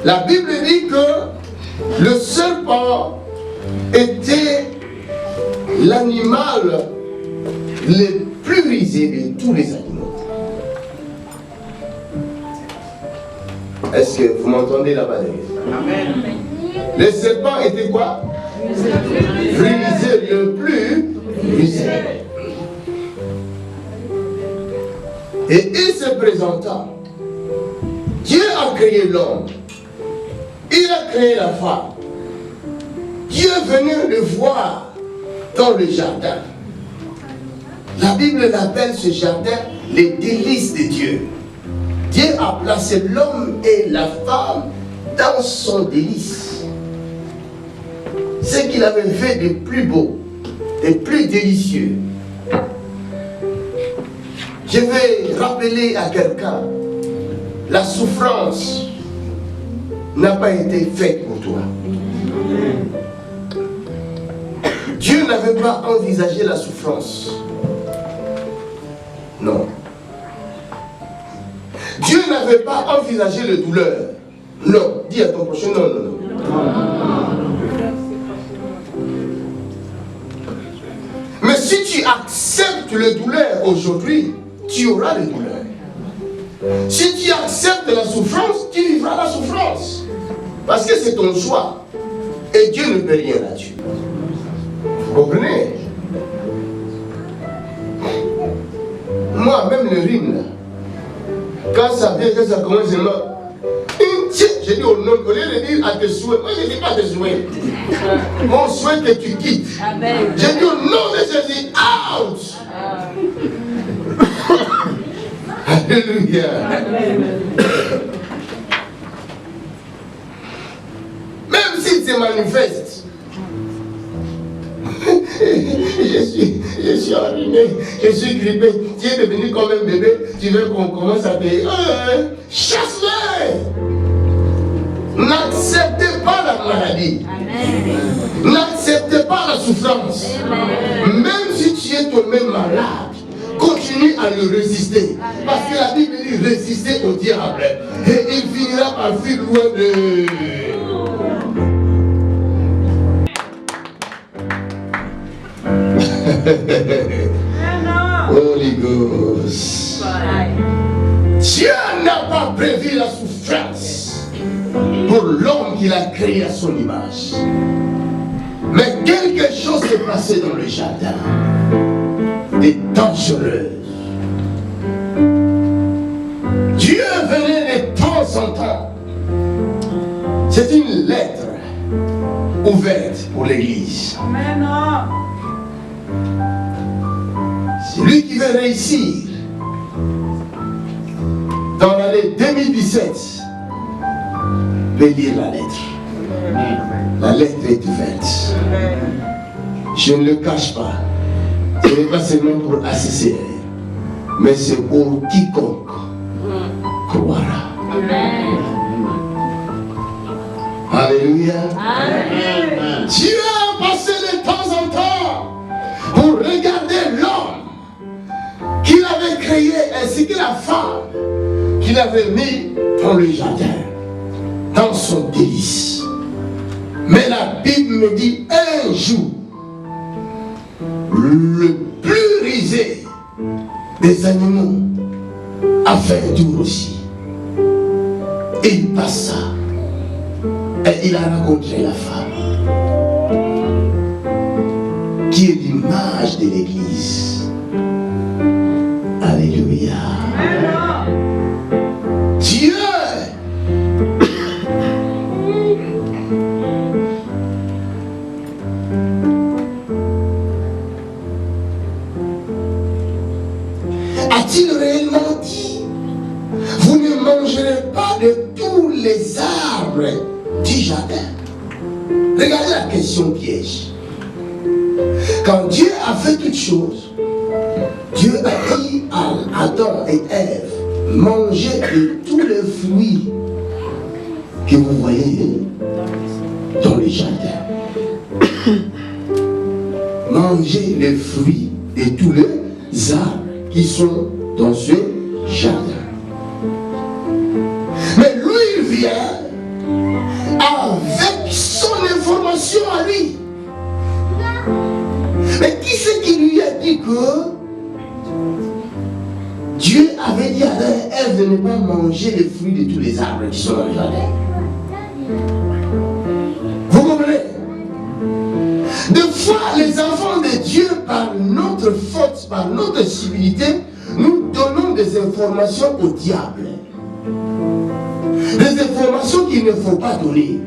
La Bible dit que le serpent était l'animal le plus risé de tous les animaux. Est-ce que vous m'entendez là-bas? Amen. Le serpent était quoi? Risé, le plus risé. Et il se présenta. Dieu a créé l'homme. Il a créé la femme. Dieu venait le voir dans le jardin. La Bible appelle ce jardin les délices de Dieu. Dieu a placé l'homme et la femme dans son délice. Ce qu'il avait fait de plus beau, de plus délicieux. Je vais rappeler à quelqu'un, la souffrance n'a pas été faite pour toi. Dieu n'avait pas envisagé la souffrance. Non. Dieu n'avait pas envisagé la douleur. Non. Dis à ton prochain, non, non, non. Mais si tu acceptes la douleur aujourd'hui, tu auras la douleur. Si tu acceptes la souffrance, tu vivras la souffrance. Parce que c'est ton choix. Et Dieu ne peut rien là-dessus. Vous comprenez? Moi, même le rime, là, quand ça vient, quand ça commence, je dis au nom, au lieu de dire à tes souhaits, moi je ne dis pas tes souhaits. Mon souhait que tu quittes. Amen. Je dis au nom de Jésus, out! Alléluia. Même s'il se manifeste, je suis enrhumé, je suis grippé, tu es devenu comme un bébé, tu veux qu'on commence à payer. Chasse-le! N'acceptez pas la maladie. N'acceptez pas la souffrance. Amen. Même si tu es tombé malade, continue à le résister. Parce que la Bible dit résister au diable. Et il finira par fuir loin de... Holy Ghost. Dieu n'a pas prévu la souffrance pour l'homme qu'il a créé à son image. Mais quelque chose s'est passé dans le jardin. Des dangereuses. Dieu venait de temps en temps. C'est une lettre ouverte pour l'Église. Amen. Celui qui veut réussir dans l'année 2017 peut lire la lettre. La lettre est ouverte. Je ne le cache pas. Ce n'est pas seulement pour ACCR, mais c'est pour quiconque croira. Amen. Alléluia. Amen. Dieu a passé de temps en temps pour regarder l'homme qu'il avait créé ainsi que la femme qu'il avait mis dans le jardin, dans son délice. Mais la Bible me dit un jour, le plus risé des animaux a fait tour aussi. Il passa et il a rencontré la femme qui est l'image de l'Église. Alléluia. Dieu a-t-il réellement dit, vous ne mangerez pas de tous les arbres du jardin? Regardez la question piège. Quand Dieu a fait toutes choses, Dieu a dit à Adam et Ève, mangez de tous les fruits que vous voyez dans les jardins. Mangez les fruits de tous les arbres qui sont dans ce jardin. Mais lui, il vient Dieu avait dit à Adam et Ève de ne pas manger les fruits de tous les arbres qui sont dans le jardin. Vous comprenez? Des fois, les enfants de Dieu, par notre faute, par notre civilité, nous donnons des informations au diable. Des informations qu'il ne faut pas donner.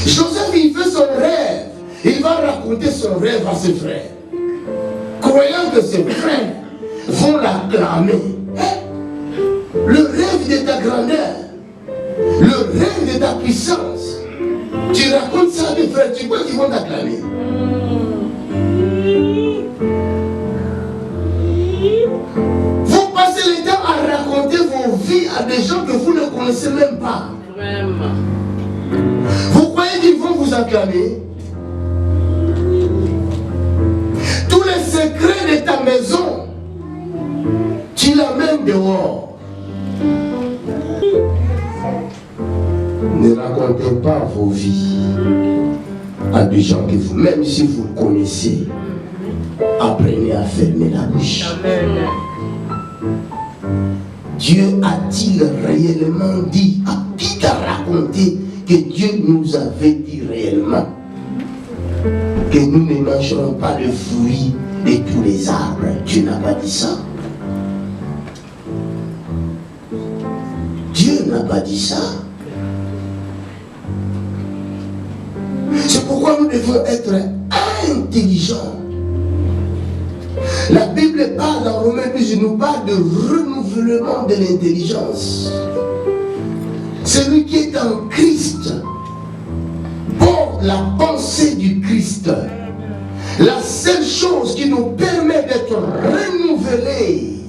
Joseph, il fait son rêve. Il va raconter son rêve à ses frères. Croyant que ses frères vont l'acclamer. Le rêve de ta grandeur. Le rêve de ta puissance. Tu racontes ça à tes frères, tu crois qu'ils vont t'acclamer. Vous passez le temps à raconter vos vies à des gens que vous ne connaissez même pas. Vous croyez qu'ils vont vous acclamer? Tous les secrets de ta maison, tu l'amènes dehors. Ne racontez pas vos vies à des gens que vous, même si vous connaissez, apprenez à fermer la bouche. Amen. Dieu a-t-il réellement dit, a-t-il raconté que Dieu nous avait dit réellement que nous ne mangerons pas de fruits de tous les arbres? Dieu n'a pas dit ça. Dieu n'a pas dit ça. C'est pourquoi nous devons être intelligents. La Bible parle dans Romains 12, nous parle de renouvellement de l'intelligence. Celui qui est en Christ porte la pensée du Christ. La seule chose qui nous permet d'être renouvelés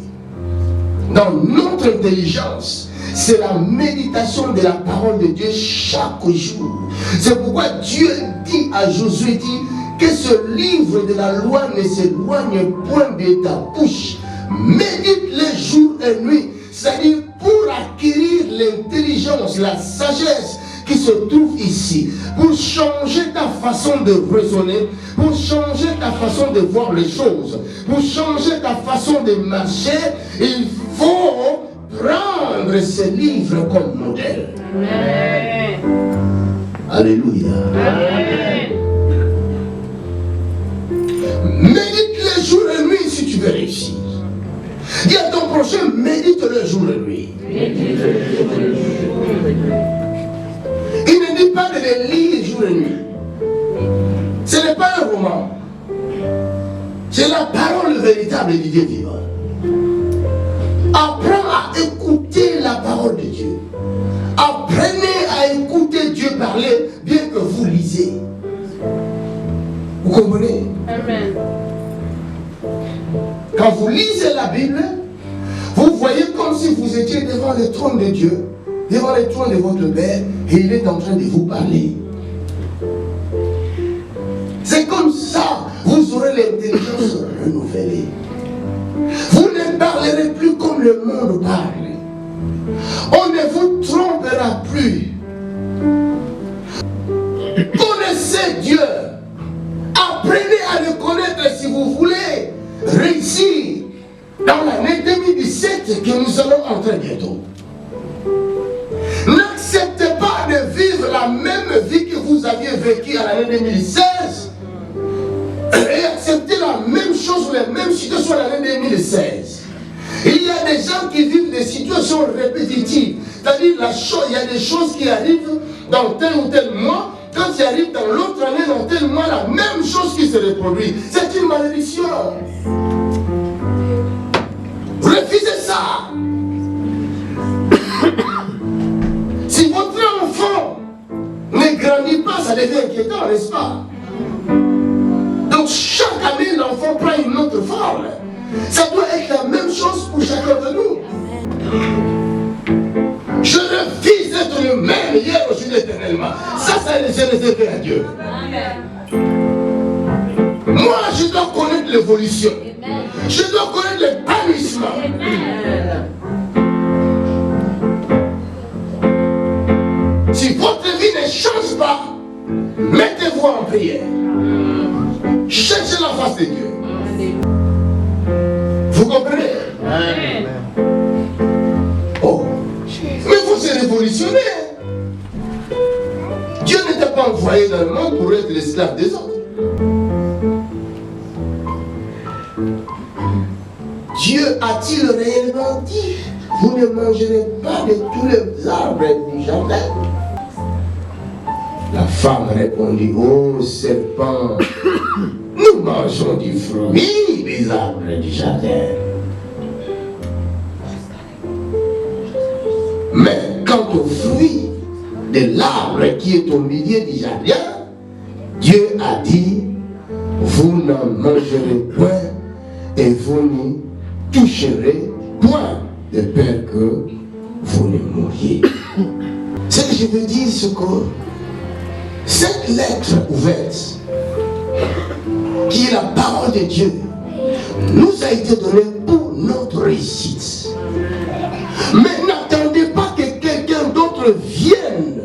dans notre intelligence, c'est la méditation de la parole de Dieu chaque jour. C'est pourquoi Dieu dit à Josué, dit que ce livre de la loi ne s'éloigne point de ta bouche. Médite-le jour et nuit. C'est-à-dire pour acquérir l'intelligence, la sagesse qui se trouve ici, pour changer ta façon de raisonner, pour changer ta façon de voir les choses, pour changer ta façon de marcher, il faut prendre ce livre comme modèle. Amen. Alléluia. Amen. Médite le jour et nuit si tu veux réussir. Dis à ton prochain, médite le jour et nuit. Il ne dit pas de les lire jour et nuit. Ce n'est pas un roman. C'est la parole véritable du Dieu vivant. Apprends à écouter la parole de Dieu. Apprenez à écouter Dieu parler, bien que vous lisez. Vous comprenez? Amen. Quand vous lisez la Bible, vous voyez comme si vous étiez devant le trône de Dieu, devant le trône de votre Père, et il est en train de vous parler. C'est comme ça, vous aurez l'intelligence renouvelée. Vous ne parlerez plus comme le monde parle. On ne vous trompera plus. Connaissez Dieu. Apprenez à le connaître si vous voulez réussir dans l'année 2017 que nous allons entrer bientôt. N'acceptez pas de vivre la même vie que vous aviez vécue à l'année 2016 et acceptez la même chose ou les mêmes situations à l'année 2016. Il y a des gens qui vivent des situations répétitives. C'est-à-dire, il y a des choses qui arrivent dans tel ou tel mois. Quand il arrive dans l'autre année, dans tel mois, la même chose qui se reproduit. C'est une malédiction. Refusez ça. Si votre enfant ne grandit pas, ça devient inquiétant, n'est-ce pas? Donc chaque année, l'enfant prend une autre forme. Ça doit être la même chose pour chacun de nous. Je refuse d'être le même hier, aujourd'hui, éternellement. Ça, c'est réservé à Dieu. Moi, je dois connaître l'évolution. Je dois connaître l'épanouissement. Si votre vie ne change pas, mettez-vous en prière. Cherchez la face de Dieu. Vous comprenez? finalement pour être l'esclave des autres. Dieu a-t-il réellement dit, vous ne mangerez pas de tous les arbres du jardin? La femme répondit, ô serpent, nous mangeons du fruit des arbres du jardin. Mais quant au fruit de l'arbre qui est au milieu du jardin, Dieu a dit, vous n'en mangerez point et vous n'y toucherez point de peur que vous ne mouriez. Ce que je veux dire, c'est que cette lettre ouverte, qui est la parole de Dieu, nous a été donnée pour notre réussite. Mais n'attendez pas que quelqu'un d'autre vienne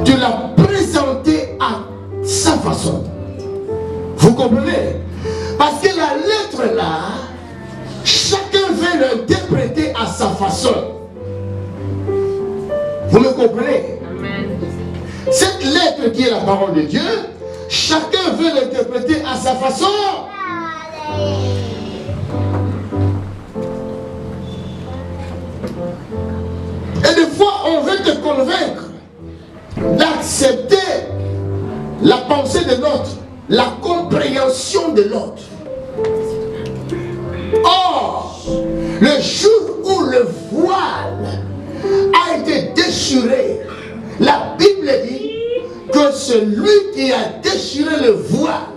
te la présenter à sa façon. Vous comprenez? Parce que la lettre là, chacun veut l'interpréter à sa façon. Vous me comprenez? Amen. Cette lettre qui est la parole de Dieu, chacun veut l'interpréter à sa façon. Et des fois, on veut te convaincre d'accepter la pensée de l'autre, la compréhension de l'autre. Or, le jour où le voile a été déchiré, la Bible dit que celui qui a déchiré le voile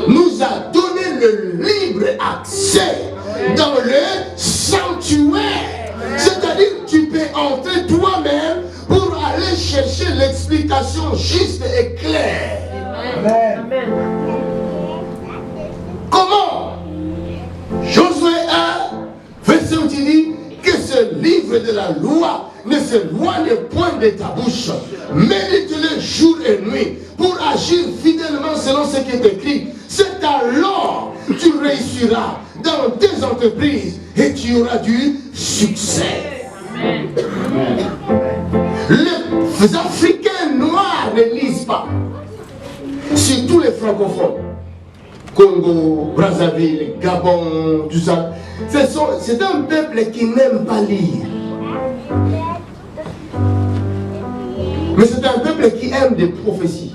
nous a donné le libre accès dans le sanctuaire. C'est-à-dire que tu peux entrer toi-même pour aller chercher l'explication juste et claire. Amen. Comment? Josué 1, verset où il dit que ce livre de la loi ne s'éloigne point de ta bouche. Médite-le jour et nuit pour agir fidèlement selon ce qui est écrit. C'est alors que tu réussiras dans tes entreprises et tu auras du succès. Amen. Les Africains noirs ne lisent pas. Surtout les francophones. Congo, Brazzaville, Gabon, tout ça. C'est un peuple qui n'aime pas lire. Mais c'est un peuple qui aime des prophéties.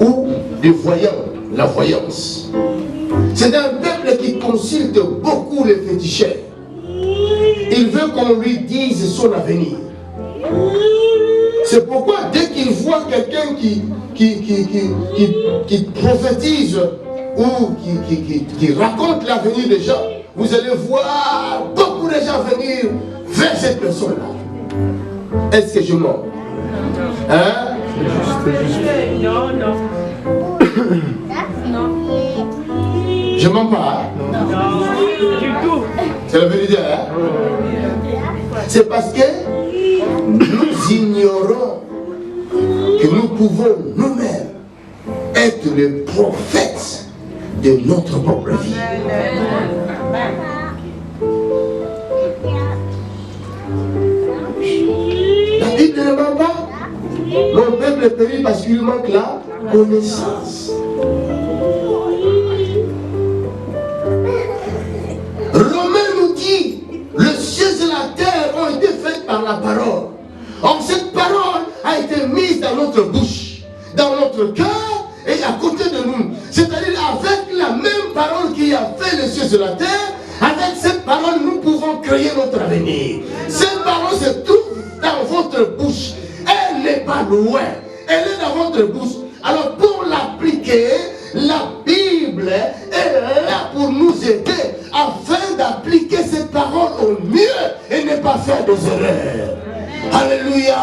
Ou des voyants, la voyance. C'est un peuple qui consulte beaucoup les féticheurs. Il veut qu'on lui dise son avenir. C'est pourquoi dès qu'il voit quelqu'un qui prophétise ou qui raconte l'avenir des gens, vous allez voir beaucoup de gens venir vers cette personne-là. Est-ce que je mens? Hein? Non, non. Je mens pas. Hein? Non, du tout. C'est la vérité, hein? C'est parce que nous ignorons que nous pouvons nous-mêmes être le prophète de notre propre vie. La Bible ne ment pas. Mon peuple périt parce qu'il manque la connaissance. Romain nous dit, le ciel et la terre ont été faits par la parole. Or, cette parole a été mise dans notre bouche, dans notre cœur et à côté de nous. C'est-à-dire avec la même parole qui a fait les cieux et la terre, avec cette parole, nous pouvons créer notre avenir. Cette parole se trouve dans votre bouche. Elle n'est pas loin. Elle est dans votre bouche. Alors, pour l'appliquer, la Bible est là pour nous aider afin d'appliquer cette parole au mieux et ne pas faire des erreurs. Alléluia.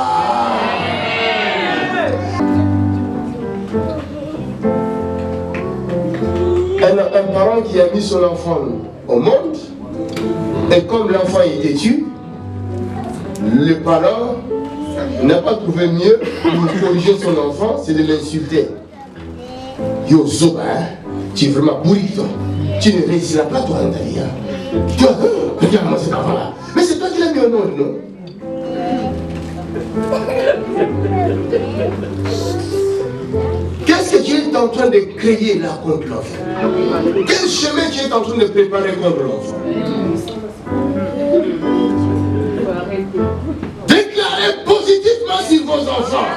Un parent qui a mis son enfant au monde, et comme l'enfant est têtu, le parent n'a pas trouvé mieux pour corriger son enfant, c'est de l'insulter. Yo Zoba, tu es vraiment pourri toi. Tu ne réussiras pas toi dans ta vie. Hein. Toi, regarde-moi cet enfant-là. Mais c'est toi qui l'as mis au monde, non? en train de créer là contre l'enfant? Quel chemin tu es en train de préparer contre l'enfant? Déclarez positivement sur vos enfants.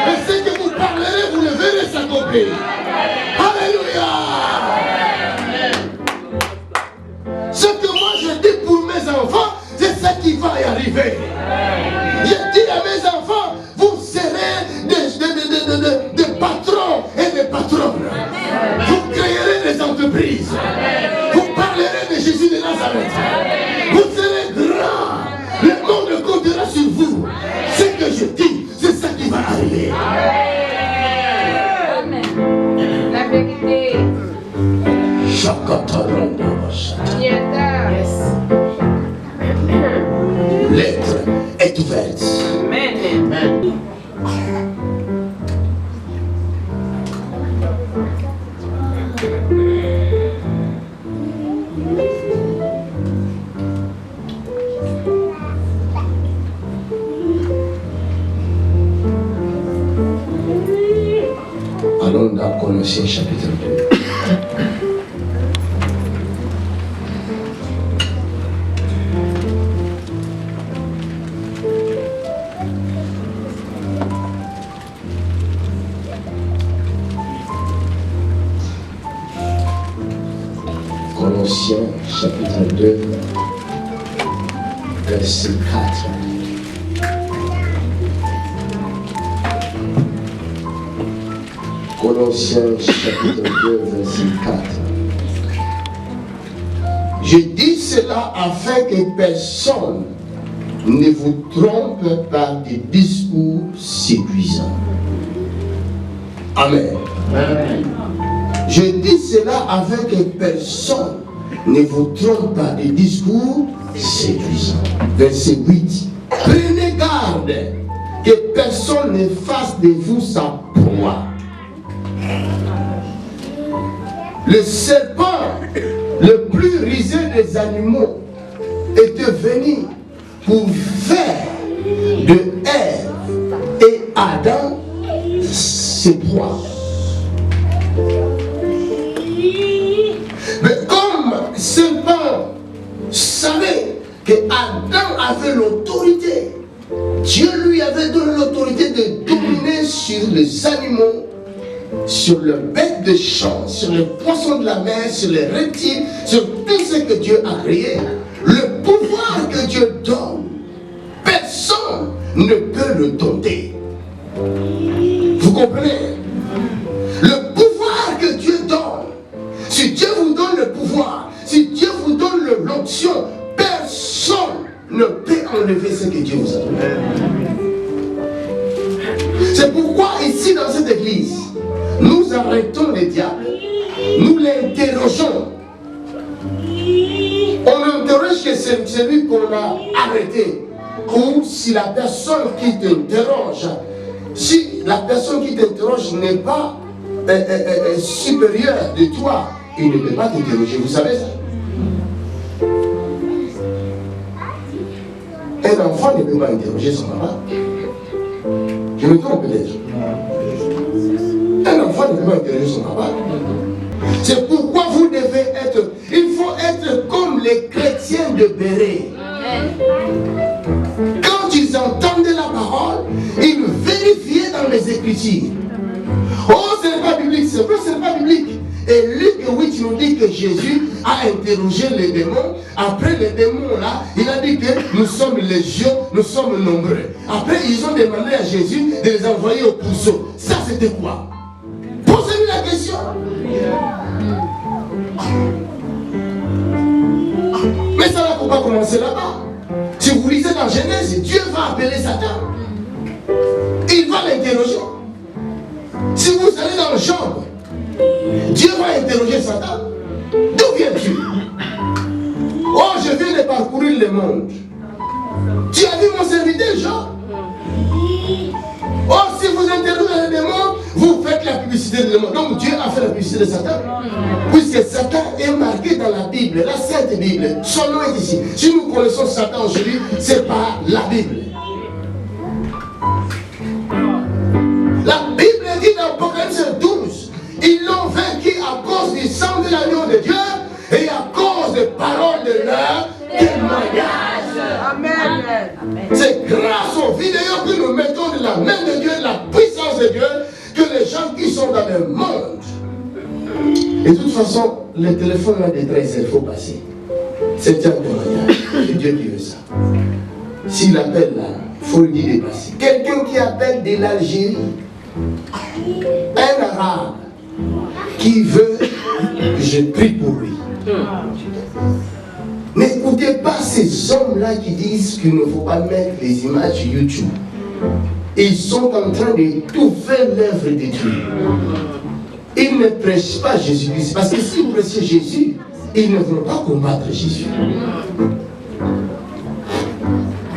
Et ce que vous parlerez, vous le verrez s'accomplir. Alléluia. Ce que moi je dis pour mes enfants, c'est ça qui va y arriver. Je dis à mes enfants, vous serez des patrons et des patronnes. Vous créerez des entreprises. Vous parlerez de Jésus de Nazareth. Vous serez grands. Le monde comptera sur vous. Ce que je dis, c'est ça qui va arriver. Amen. La vérité. L'être est ouverte. Amen. Allons dans Colossiens chapitre 2. Colossiens chapitre 2, verset 4. Colossiens chapitre 2, verset 4. Je dis cela afin que personne ne vous trompe par des discours séduisants. Amen. Amen. Je dis cela afin que personne ne vous trompe par des discours séduisants. Verset 8. Prenez garde que personne ne fasse de vous sa proie. Le serpent le plus rusé des animaux était venu pour faire de Ève et Adam ses proies. Mais comme le serpent savait que Adam avait l'autorité, Dieu lui avait donné l'autorité de dominer sur les animaux, sur le bête de champ, sur les poissons de la mer, sur les reptiles, sur tout ce que Dieu a créé. Le pouvoir que Dieu donne, personne ne peut le dompter. Vous comprenez? Le pouvoir que Dieu donne, si Dieu vous donne le pouvoir, si Dieu vous donne l'onction, personne ne peut enlever ce que Dieu vous a donné. C'est pourquoi ici dans cette église, nous arrêtons le diable, nous l'interrogeons. On interroge que c'est celui qu'on a arrêté. Ou si la personne qui t'interroge, si la personne qui t'interroge n'est pas supérieure de toi, il ne peut pas t'interroger. Vous savez ça? Un enfant ne peut pas interroger son papa. Je me trompe peut-être. Un enfant ne peut pas interroger son papa. C'est pourquoi vous devez être, il faut être comme les chrétiens de Béret. Quand ils entendaient la parole, ils vérifiaient dans les Écritures. Oh, ce n'est pas biblique, c'est vrai, ce n'est pas biblique. Et Luc 8 nous dit que Jésus a interrogé les démons. Après les démons là, il a dit que nous sommes légions, nous sommes nombreux. Après, ils ont demandé à Jésus de les envoyer au pourceau. Ça, c'était quoi? Posez-lui la question. Mais ça n'a pas commencé là-bas. Si vous lisez dans Genèse, Dieu va appeler Satan. Il va l'interroger. Si vous allez dans le Job, Dieu va interroger Satan. D'où viens-tu? Oh, je viens de parcourir le monde. Tu as vu mon serviteur Job? Oh, si vous interrogez les démons, vous faites la publicité des démons. Donc Dieu a fait la publicité de Satan. Puisque Satan est marqué dans la Bible, la Sainte Bible. Son nom est ici. Si nous connaissons Satan aujourd'hui, c'est par la Bible. La Bible dit dans Apocalypse 12, Ils l'ont vaincu à cause du sang de l'agneau de Dieu et à cause des paroles de leur témoignage. Amen. C'est grâce aux vidéos que nous mettons de la main de Dieu, de la puissance de Dieu, que les gens qui sont dans le monde. Et de toute façon, le téléphone là détresse, il faut passer. C'est un témoignage. C'est Dieu qui veut ça. S'il appelle là, il faut lui dire de passer. Quelqu'un qui appelle de l'Algérie, un arabe, qui veut que je prie pour lui. N'écoutez pas ces hommes-là qui disent qu'il ne faut pas mettre les images sur YouTube. Ils sont en train de tout faire l'œuvre de Dieu. Ils ne prêchent pas Jésus-Christ. Parce que s'ils prêchaient Jésus, ils ne vont pas combattre Jésus.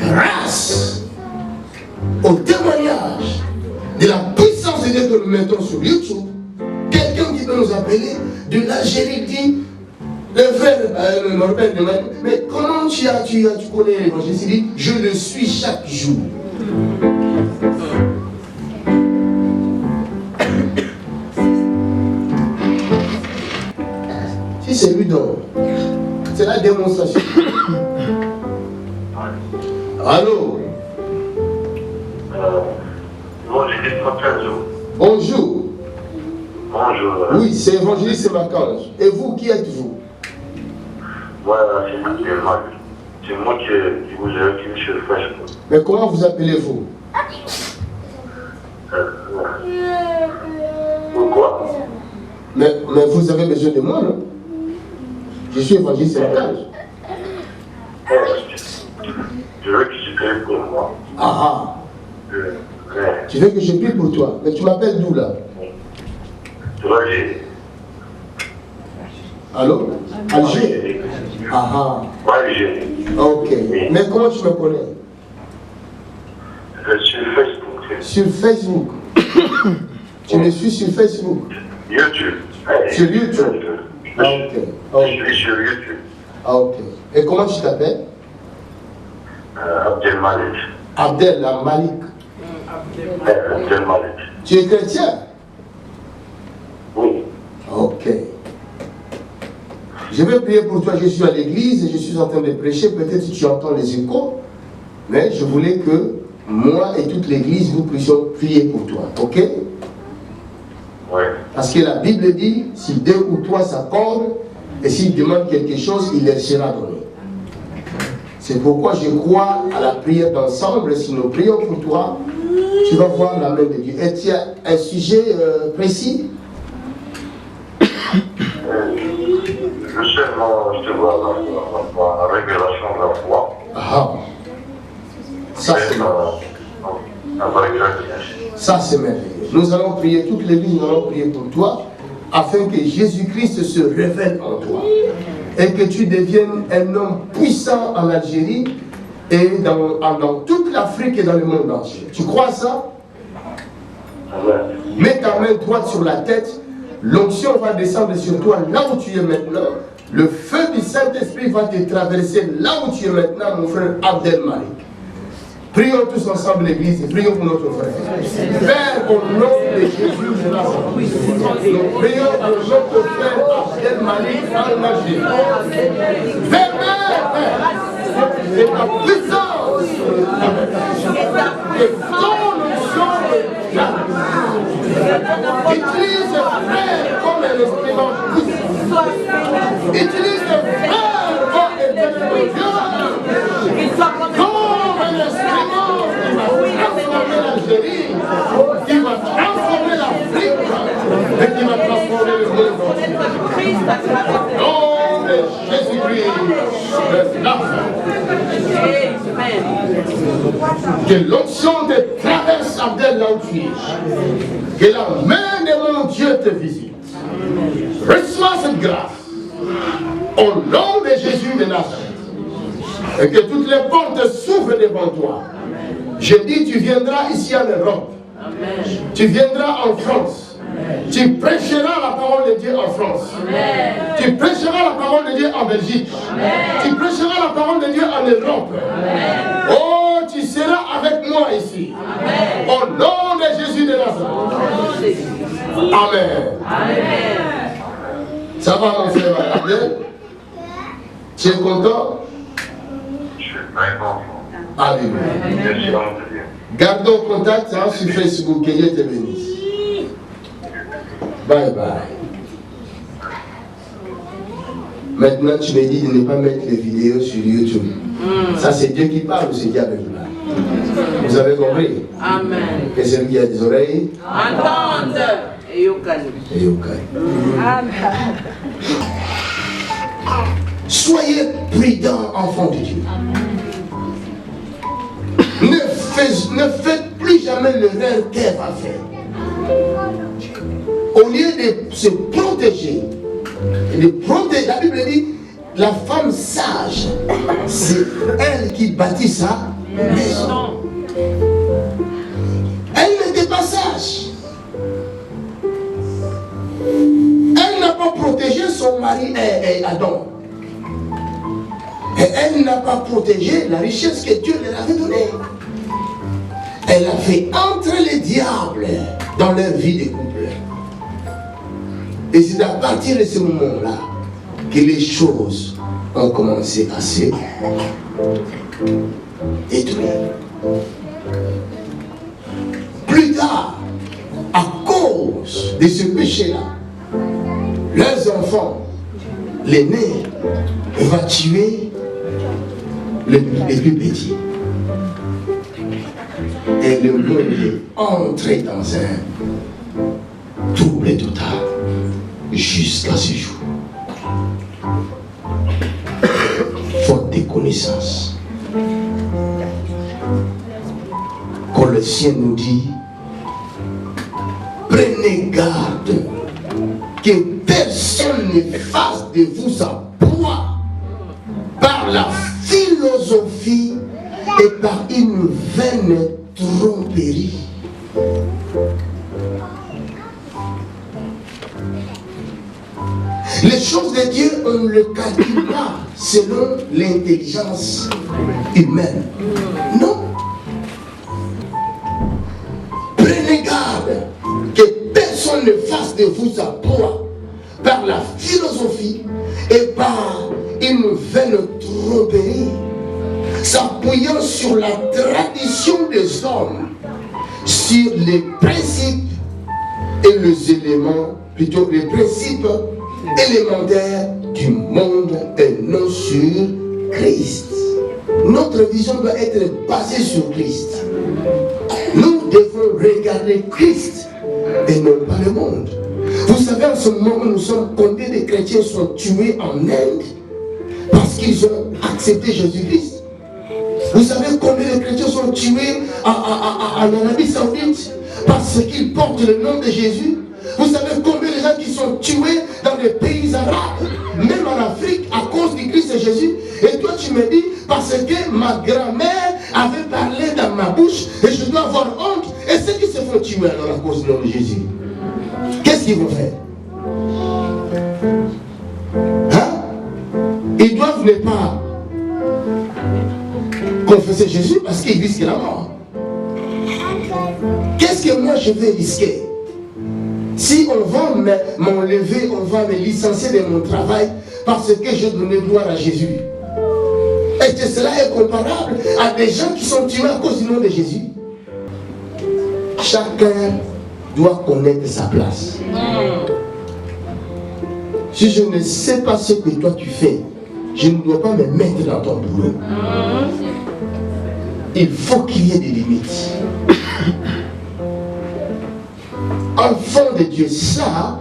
Grâce au témoignage de la puissance de Dieu que nous mettons sur YouTube, quelqu'un qui peut nous appeler de l'Algérie dit, le frère Norbert demande, mais comment tu connais l'évangile? Il dit, je le suis chaque jour. Si c'est lui donc, c'est la démonstration. Allô? Bonjour. Bonjour. Oui, c'est évangéliste Macange. Et vous, qui êtes-vous? Voilà, c'est moi qui vous ai écrit sur Facebook. Mais comment vous appelez-vous? Pourquoi? Mais vous avez besoin de moi, non? Je suis évangéliste Macange. Je veux que tu pries pour moi. Ah ah. Tu veux que je prie pour toi? Mais tu m'appelles d'où là? Alger. Allô? Alger? Ah ah. Alger. Ok. Mais comment tu me connais? Sur Facebook. Sur Facebook. Tu me suis sur Facebook? YouTube. Sur YouTube? Ah ok. Je suis sur YouTube. Ah ok. Et comment tu t'appelles? Abdel Malik. Abdel Malik. Abdel Malik. Tu es chrétien? Oui. Ok. Je vais prier pour toi. Je suis à l'église et je suis en train de prêcher. Peut-être que tu entends les échos. Mais je voulais que moi et toute l'église, nous puissions prier pour toi. Ok? Oui. Parce que la Bible dit, si deux ou trois s'accordent, et s'ils demandent quelque chose, il leur sera donné. C'est pourquoi je crois à la prière d'ensemble. Si nous prions pour toi, tu vas voir la main de Dieu. Et tu as un sujet précis? Seulement, je te vois la révélation de la foi. Ah. Ça, c'est merveilleux. Nous allons prier, toute l'église, nous allons prier pour toi, afin que Jésus-Christ se révèle en toi. Et que tu deviennes un homme puissant en Algérie et dans toute l'Afrique et dans le monde entier. Tu crois à ça? Mets ta main droite sur la tête. L'onction va descendre sur toi là où tu es maintenant. Le feu du Saint-Esprit va te traverser là où tu es maintenant, mon frère Abdel Malik. Prions tous ensemble l'église et prions pour notre frère. Père, au nom de Jésus de Nazareth, nous prions pour notre frère Abdel Malik en Algérie. Père, c'est ta puissance et ton onction de utilise le frère comme un instrument puissant. Utilise le frère comme un instrument comme un instrument qui va transformer l'Algérie, qui va transformer l'Afrique et qui va transformer le monde entier. Nom de Jésus-Christ de Nazareth. Que l'onction te traverse Abdel là où tu es. Que la main de mon Dieu te visite. Reçois cette grâce. Au nom de Jésus de Nazareth. Et que toutes les portes s'ouvrent devant toi. Je dis, tu viendras ici en Europe. Tu viendras en France. Tu prêcheras la parole de Dieu en France. Tu prêcheras la parole de Dieu en Belgique. Tu prêcheras la parole de Dieu en Europe. Oh, tu seras avec moi ici. Au nom de Jésus de Nazareth. Amen. Amen. Ça va mon frère Abdel? Tu es content? Je suis très content. Alléluia. Merci à mon Dieu. Gardons contact hein, sur Facebook. Que Dieu te bénisse. Bye bye. Maintenant, tu me dis de ne pas mettre les vidéos sur YouTube. Ça, c'est Dieu qui parle ou c'est Dieu avec moi? Vous avez compris? Amen. Que celui qui a des oreilles, Entende. Et au calme. et au calme. Amen. Soyez prudents, enfants de Dieu. Ne faites plus jamais l'erreur qu'elle va faire. Au lieu de se protéger, la Bible dit, la femme sage, c'est elle qui bâtit sa maison. Elle n'était pas sage. Elle n'a pas protégé son mari Adam. Et elle n'a pas protégé la richesse que Dieu leur avait donnée. Elle a fait entrer les diables dans leur vie de couple. Et c'est à partir de ce moment-là que les choses ont commencé à se détruire. Plus tard, à cause de ce péché-là, leurs enfants, l'aîné, va tuer les plus petits. Et le monde est entré dans un trouble total jusqu'à ce jour. Faute de connaissances. Colossiens nous dit, prenez garde que personne ne fasse de vous sa proie par la philosophie et par une vaine tromperie. Les choses de Dieu, on ne les calcule pas selon l'intelligence humaine. Non. Prenez garde que personne ne fasse de vous sa proie par la philosophie et par une vaine tromperie, s'appuyant sur la tradition des hommes, sur les principes et les éléments, plutôt les principes élémentaires du monde et non sur Christ. Notre vision doit être basée sur Christ. Nous devons regarder Christ et non pas le monde. Vous savez, en ce moment, nous sommes combien de chrétiens sont tués en Inde parce qu'ils ont accepté Jésus-Christ. Vous savez combien de chrétiens sont tués en Arabie Saoudite parce qu'ils portent le nom de Jésus. Vous savez combien de gens qui sont tués dans les pays arabes, même en Afrique, à cause du Christ et Jésus. Et toi tu me dis, parce que ma grand-mère avait parlé dans ma bouche et je dois avoir honte. Et ceux qui se font tuer alors à cause du nom de Jésus, qu'est-ce qu'ils vont faire? Hein? Ils doivent ne pas confesser Jésus parce qu'ils risquent la mort. Qu'est-ce que moi je vais risquer? Si on va m'enlever, on va me licencier de mon travail parce que je donnais gloire à Jésus. Est-ce que cela est comparable à des gens qui sont tués à cause du nom de Jésus? Chacun doit connaître sa place. Si je ne sais pas ce que toi tu fais, je ne dois pas me mettre dans ton boulot. Il faut qu'il y ait des limites. Enfant de Dieu, ça,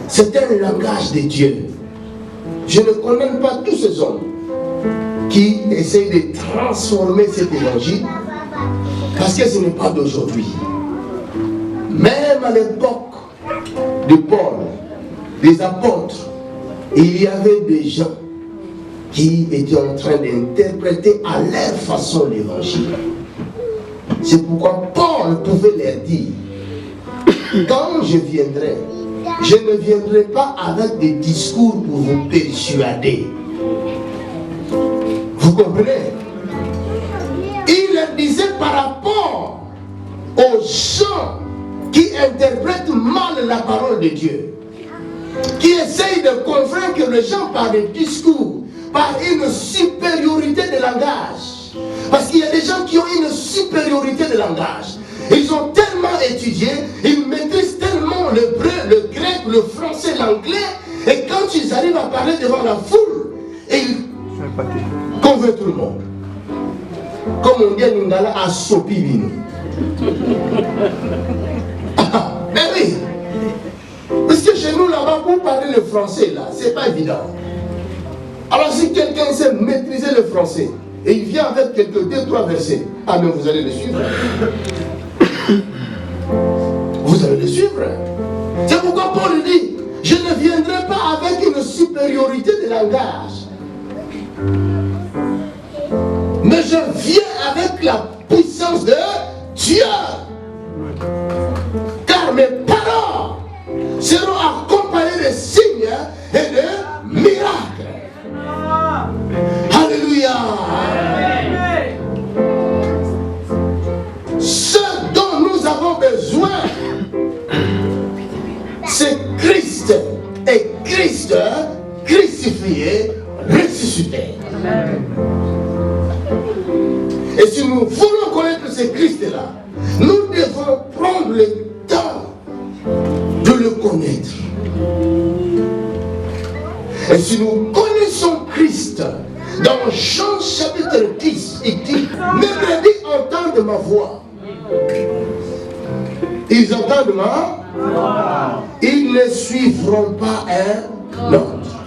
c'est un langage de Dieu. Je ne connais pas tous ces hommes qui essayent de transformer cet évangile parce que ce n'est pas d'aujourd'hui. Même à l'époque de Paul, des apôtres, il y avait des gens qui étaient en train d'interpréter à leur façon l'évangile. C'est pourquoi Paul pouvait leur dire, quand je viendrai, je ne viendrai pas avec des discours pour vous persuader. Vous comprenez? Il leur disait par rapport aux gens qui interprètent mal la parole de Dieu, qui essayent de convaincre les gens par des discours, par une supériorité de langage. Parce qu'il y a des gens qui ont une supériorité de langage. Ils ont tellement étudié, ils maîtrisent tellement l'hébreu, le grec, le français, l'anglais, et quand ils arrivent à parler devant la foule, ils convainquent tout le monde. Comme on dit à Ningala, à Sopibini. Mais oui, parce que chez nous là-bas, pour parler le français là, c'est pas évident. Alors si quelqu'un sait maîtriser le français, et il vient avec quelques 2-3 versets, ah mais vous allez le suivre. Vous allez le suivre. C'est pourquoi Paul dit, je ne viendrai pas avec une supériorité de langage, mais je viens avec la puissance de Dieu. Car mes paroles seront accompagnées de signes et de miracles. Alléluia. Ce dont nous avons besoin, c'est Christ et Christ crucifié, ressuscité. Et si nous voulons connaître ce Christ-là, nous devons prendre le temps de le connaître. Et si nous connaissons Christ, dans Jean chapitre 10, il dit, mes brebis entendent ma voix. Ils entendent ma voix. Ils ne suivront pas un autre.